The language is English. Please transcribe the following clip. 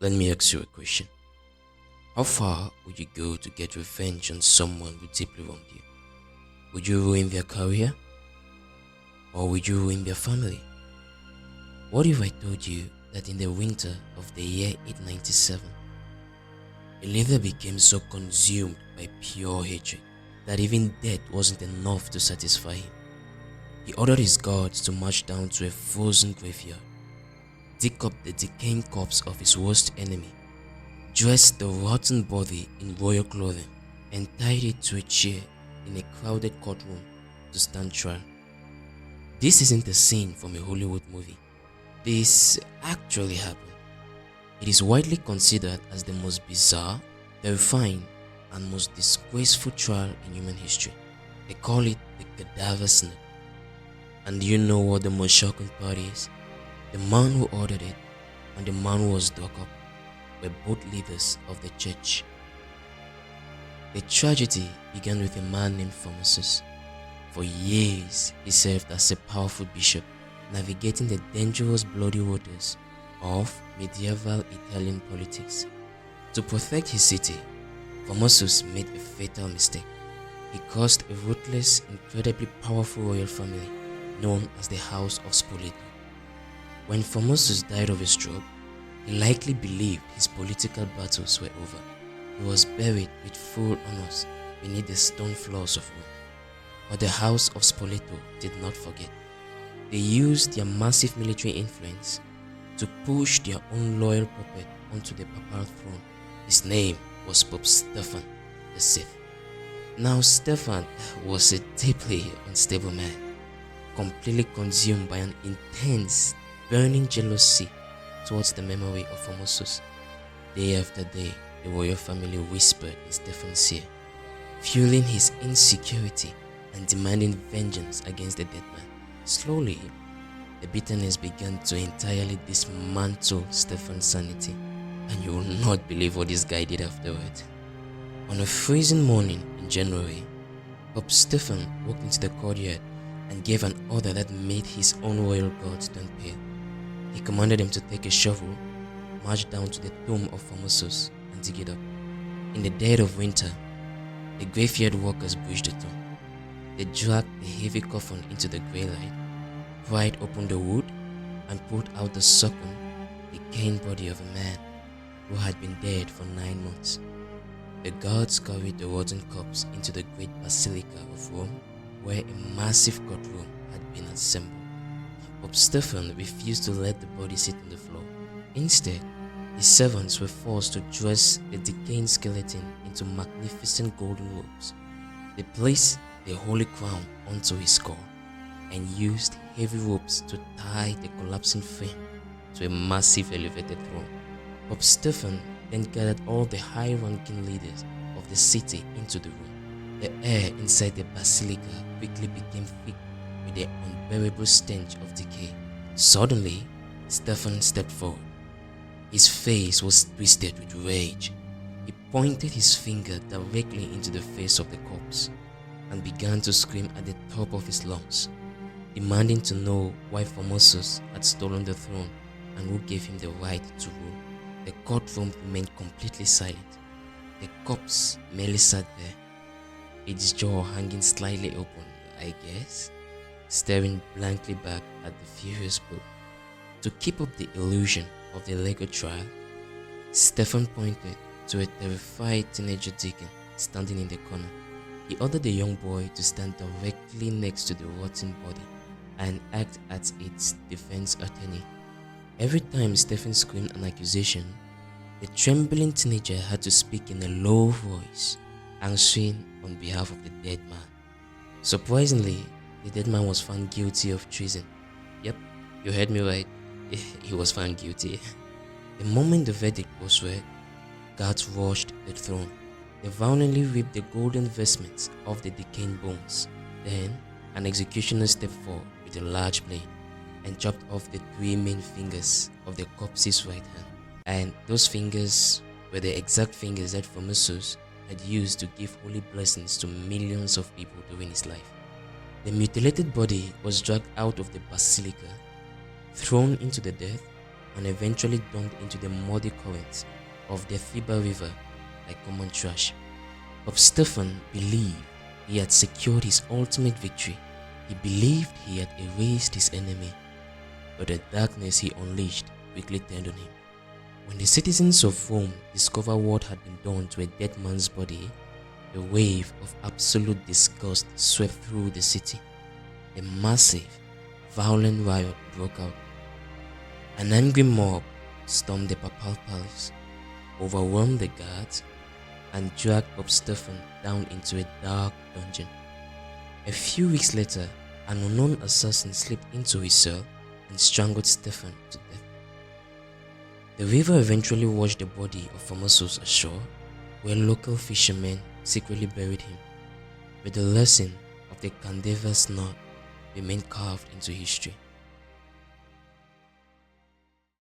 Let me ask you a question. How far would you go to get revenge on someone who deeply wronged you? Would you ruin their career? Or would you ruin their family? What if I told you that in the winter of the year 897, a leader became so consumed by pure hatred that even death wasn't enough to satisfy him? He ordered his guards to march down to a frozen graveyard, dig up the decaying corpse of his worst enemy, dress the rotten body in royal clothing, and tied it to a chair in a crowded courtroom to stand trial. This isn't a scene from a Hollywood movie. This actually happened. It is widely considered as the most bizarre, terrifying, and most disgraceful trial in human history. They call it the Cadaver Synod. And do you know what the most shocking part is? The man who ordered it and the man who was dug up were both leaders of the church. The tragedy began with a man named Formosus. For years, he served as a powerful bishop, navigating the dangerous bloody waters of medieval Italian politics. To protect his city, Formosus made a fatal mistake. He caused a ruthless, incredibly powerful royal family known as the House of Spoleto. When Formosus died of a stroke, he likely believed his political battles were over. He was buried with full honors beneath the stone floors of Rome. But the House of Spoleto did not forget. They used their massive military influence to push their own loyal puppet onto the papal throne. His name was Pope Stephen VI. Now Stephen was a deeply unstable man, completely consumed by an intense, burning jealousy towards the memory of Formosus. Day after day, the royal family whispered in Stephen's ear, fueling his insecurity and demanding vengeance against the dead man. Slowly, the bitterness began to entirely dismantle Stephen's sanity, and you will not believe what this guy did afterward. On a freezing morning in January, Pope Stephen walked into the courtyard and gave an order that made his own royal guards turn pale. He commanded them to take a shovel, march down to the tomb of Formosus, and dig it up. In the dead of winter, the graveyard workers bridged the tomb. They dragged the heavy coffin into the grey light, pried open the wood, and pulled out the sunken, decaying body of a man who had been dead for 9 months. The guards carried the rotten corpse into the great basilica of Rome, where a massive courtroom had been assembled. Pope Stephen refused to let the body sit on the floor. Instead, his servants were forced to dress the decaying skeleton into magnificent golden robes. They placed the holy crown onto his skull and used heavy ropes to tie the collapsing frame to a massive elevated throne. Pope Stephen then gathered all the high-ranking leaders of the city into the room. The air inside the basilica quickly became thick with the unbearable stench of decay. Suddenly, Stephen stepped forward. His face was twisted with rage. He pointed his finger directly into the face of the corpse and began to scream at the top of his lungs, demanding to know why Formosus had stolen the throne and who gave him the right to rule. The courtroom remained completely silent. The corpse merely sat there, its jaw hanging slightly open, I guess, staring blankly back at the furious Pope. To keep up the illusion of the legal trial, Stephen pointed to a terrified teenager deacon standing in the corner. He ordered the young boy to stand directly next to the rotten body and act as its defense attorney. Every time Stephen screamed an accusation, the trembling teenager had to speak in a low voice, answering on behalf of the dead man. Surprisingly, the dead man was found guilty of treason. Yep, you heard me right. He was found guilty. The moment the verdict was read, guards rushed the throne. They violently ripped the golden vestments off the decaying bones. Then, an executioner stepped forward with a large blade and chopped off the 3 main fingers of the corpse's right hand. And those fingers were the exact fingers that Formosus had used to give holy blessings to millions of people during his life. The mutilated body was dragged out of the basilica, thrown into the death, and eventually dumped into the muddy currents of the Thiba River like common trash. But Stephen believed he had secured his ultimate victory. He believed he had erased his enemy, but the darkness he unleashed quickly turned on him. When the citizens of Rome discovered what had been done to a dead man's body, a wave of absolute disgust swept through the city. A massive, violent riot broke out. An angry mob stormed the papal palace, overwhelmed the guards, and dragged Pope Stephen down into a dark dungeon. A few weeks later, an unknown assassin slipped into his cell and strangled Stephen to death. The river eventually washed the body of Formosus ashore, where local fishermen secretly buried him, but the lesson of the Cadaver Synod remained carved into history.